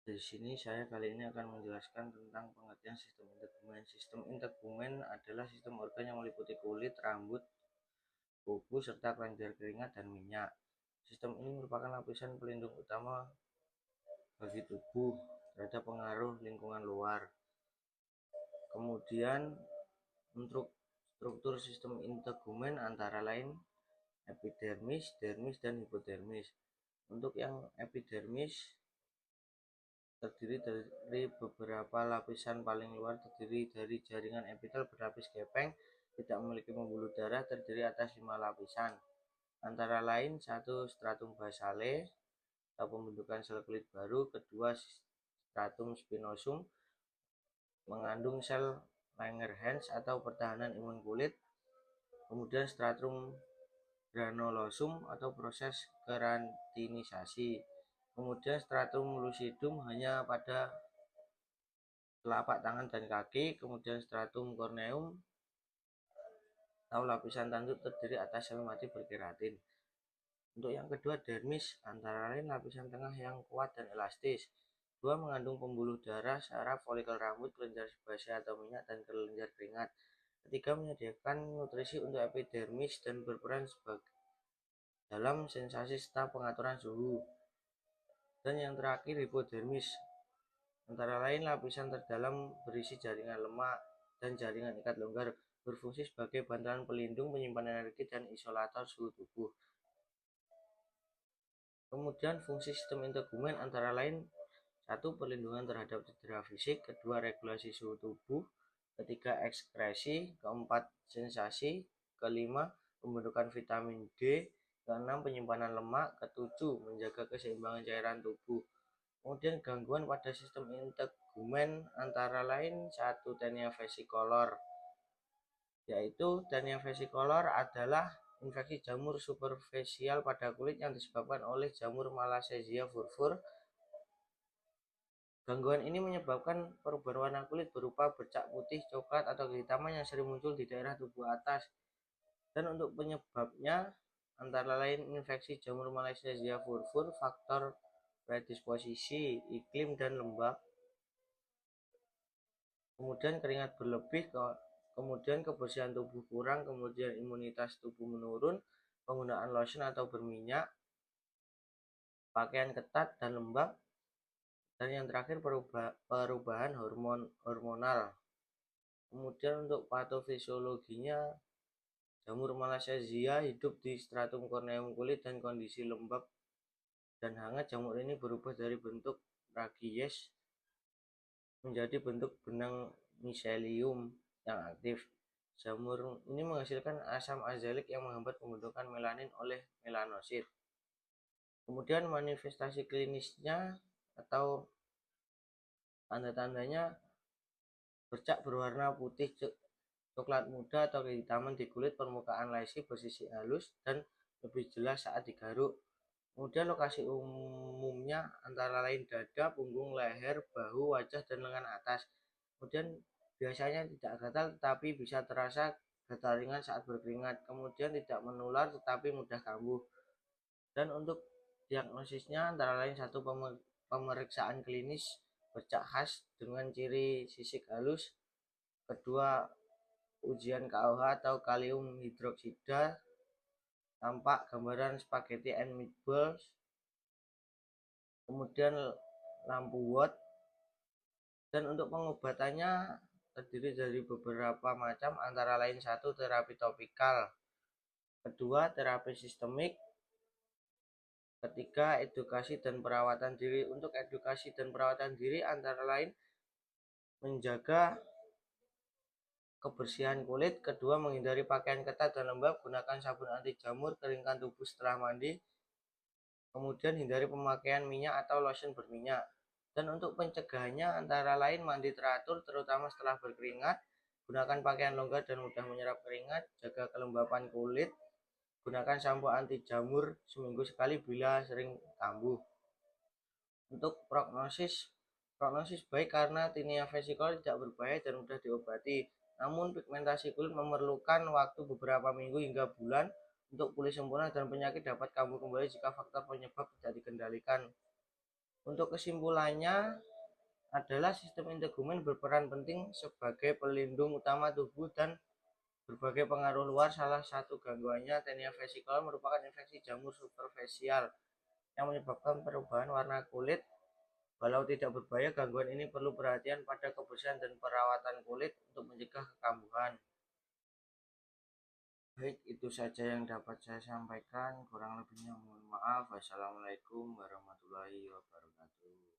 Di sini saya kali ini akan menjelaskan tentang pengertian sistem integumen. Sistem integumen adalah sistem organ yang meliputi kulit, rambut, kuku, serta kelenjar keringat dan minyak. Sistem ini merupakan lapisan pelindung utama bagi tubuh terhadap pengaruh lingkungan luar. Kemudian untuk struktur sistem integumen antara lain epidermis, dermis, dan hipodermis. Untuk yang epidermis terdiri dari beberapa lapisan paling luar terdiri dari jaringan epitel berlapis gepeng, tidak memiliki pembuluh darah, terdiri atas 5 lapisan. Antara lain, 1. Stratum basale atau pembentukan sel kulit baru. Kedua, stratum spinosum mengandung sel Langerhans atau pertahanan imun kulit. Kemudian stratum granulosum atau proses keratinisasi. Kemudian stratum lucidum hanya pada telapak tangan dan kaki. Kemudian stratum corneum atau lapisan tanduk terdiri atas sel mati berkeratin. Untuk yang kedua, dermis, antara lain lapisan tengah yang kuat dan elastis. Dua, mengandung pembuluh darah, saraf, folikel rambut, kelenjar sebasea atau minyak, dan kelenjar keringat. Ketiga, menyediakan nutrisi untuk epidermis dan berperan sebagai dalam sensasi serta pengaturan suhu. Dan yang terakhir, hipodermis, antara lain lapisan terdalam berisi jaringan lemak dan jaringan ikat longgar, berfungsi sebagai bantalan pelindung, penyimpan energi, dan isolator suhu tubuh. Kemudian fungsi sistem integumen antara lain 1. Perlindungan terhadap cedera fisik. Kedua, regulasi suhu tubuh. Ketiga, ekskresi. Keempat, sensasi. Kelima, pembentukan vitamin D. Keenam, penyimpanan lemak. Ketujuh, menjaga keseimbangan cairan tubuh. Kemudian gangguan pada sistem integumen antara lain 1. Tinea vesicolor, yaitu tinea vesicolor adalah infeksi jamur superficial pada kulit yang disebabkan oleh jamur Malassezia furfur. Gangguan ini menyebabkan perubahan warna kulit berupa bercak putih, coklat, atau kehitaman yang sering muncul di daerah tubuh atas. Dan untuk penyebabnya antara lain infeksi jamur Malassezia furfur, faktor predisposisi, iklim, dan lembab. Kemudian keringat berlebih, kemudian kebersihan tubuh kurang, kemudian imunitas tubuh menurun, penggunaan lotion atau berminyak, pakaian ketat dan lembab, dan yang terakhir perubahan hormonal. Kemudian untuk patofisiologinya, jamur Malassezia hidup di stratum corneum kulit dan kondisi lembab dan hangat. Jamur ini berubah dari bentuk ragies menjadi bentuk benang miselium yang aktif. Jamur ini menghasilkan asam azelaic yang menghambat pembentukan melanin oleh melanosit. Kemudian manifestasi klinisnya atau tanda-tandanya bercak berwarna putih coklat muda atau kehitaman di kulit, permukaan lacy bersisi halus dan lebih jelas saat digaruk. Kemudian lokasi umumnya antara lain dada, punggung, leher, bahu, wajah, dan lengan atas. Kemudian biasanya tidak gatal tetapi bisa terasa gatal ringan saat berkeringat. Kemudian tidak menular tetapi mudah kambuh. Dan untuk diagnosisnya antara lain 1. Pemeriksaan klinis bercak khas dengan ciri sisik halus. Kedua, ujian KOH atau kalium hidroksida, tampak gambaran spaghetti and meatballs. Kemudian lampu Watt. Dan untuk pengobatannya terdiri dari beberapa macam, antara lain 1. Terapi topikal. Kedua, terapi sistemik. Ketiga, edukasi dan perawatan diri. Untuk edukasi dan perawatan diri antara lain menjaga kebersihan kulit. Kedua, menghindari pakaian ketat dan lembab, gunakan sabun anti jamur, keringkan tubuh setelah mandi. Kemudian hindari pemakaian minyak atau lotion berminyak. Dan untuk pencegahannya antara lain mandi teratur terutama setelah berkeringat, gunakan pakaian longgar dan mudah menyerap keringat, jaga kelembapan kulit, gunakan sampo anti jamur seminggu sekali bila sering kambuh. Untuk prognosis baik karena tinea vesicolor tidak berbahaya dan mudah diobati. Namun pigmentasi kulit memerlukan waktu beberapa minggu hingga bulan untuk pulih sempurna dan penyakit dapat kambuh kembali jika faktor penyebab tidak dikendalikan. Untuk kesimpulannya adalah sistem integumen berperan penting sebagai pelindung utama tubuh dan berbagai pengaruh luar. Salah satu gangguannya tinea vesicolor merupakan infeksi jamur superficial yang menyebabkan perubahan warna kulit. Walau tidak berbahaya, gangguan ini perlu perhatian pada kebersihan dan perawatan kulit untuk mencegah kekambuhan. Baik, itu saja yang dapat saya sampaikan. Kurang lebihnya mohon maaf. Wassalamualaikum warahmatullahi wabarakatuh.